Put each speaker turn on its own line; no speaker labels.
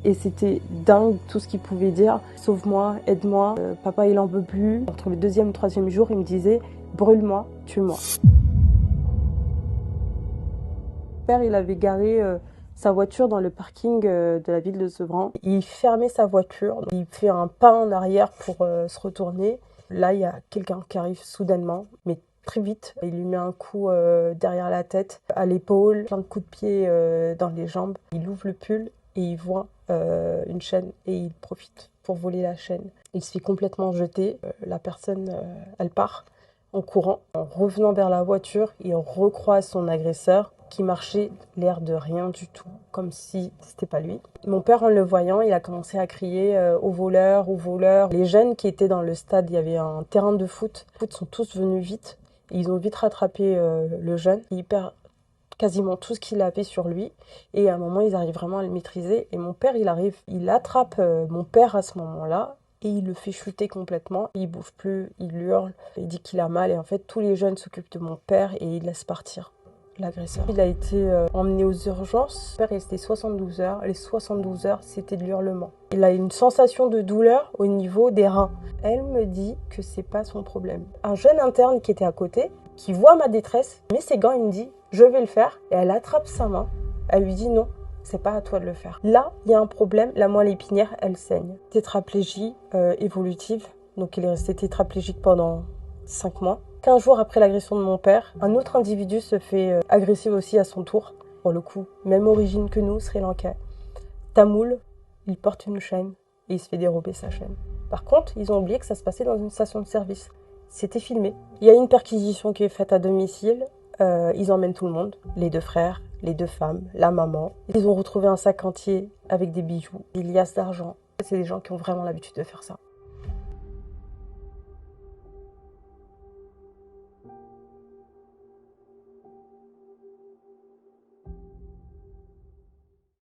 Et c'était dingue tout ce qu'il pouvait dire. Sauve-moi, aide-moi, papa il en veut plus. Entre le 2e et le 3e jour, il me disait brûle-moi, tue-moi. Mon père, il avait garé sa voiture dans le parking de la ville de Sevran. Il fermait sa voiture, il fait un pas en arrière pour se retourner. Là, il y a quelqu'un qui arrive soudainement, mais très vite. Il lui met un coup derrière la tête, à l'épaule, plein de coups de pied dans les jambes. Il ouvre le pull et il voit une chaîne et il profite pour voler la chaîne. Il se fait complètement jeter. La personne, elle part en courant. En revenant vers la voiture, il recroise son agresseur qui marchait l'air de rien du tout, comme si c'était pas lui. Mon père, en le voyant, il a commencé à crier aux voleurs, aux voleurs. Les jeunes qui étaient dans le stade, il y avait un terrain de foot. Les sont tous venus vite. Ils ont vite rattrapé le jeune. Il perd quasiment tout ce qu'il avait sur lui. Et à un moment, ils arrivent vraiment à le maîtriser. Et mon père, il attrape mon père à ce moment-là. Et il le fait chuter complètement. Il bouge plus, il hurle, il dit qu'il a mal. Et en fait, tous les jeunes s'occupent de mon père et il laisse partir l'agresseur. Il a été emmené aux urgences. Mon père est resté 72 heures. Les 72 heures, c'était de l'hurlement. Il a une sensation de douleur au niveau des reins. Elle me dit que c'est pas son problème. Un jeune interne qui était à côté, qui voit ma détresse, met ses gants, il me dit « je vais le faire ». Et elle attrape sa main. Elle lui dit « non, c'est pas à toi de le faire ». Là, il y a un problème. La moelle épinière, elle saigne. Tétraplégie évolutive. Donc il est resté tétraplégique pendant 5 mois. 15 jours après l'agression de mon père, un autre individu se fait agresser aussi à son tour. Pour le coup, même origine que nous, Sri Lankais. Tamoul, il porte une chaîne et il se fait dérober sa chaîne. Par contre, ils ont oublié que ça se passait dans une station de service. C'était filmé. Il y a une perquisition qui est faite à domicile. Ils emmènent tout le monde, les 2 frères, les 2 femmes, la maman. Ils ont retrouvé un sac entier avec des bijoux, des liasses d'argent. C'est des gens qui ont vraiment l'habitude de faire ça.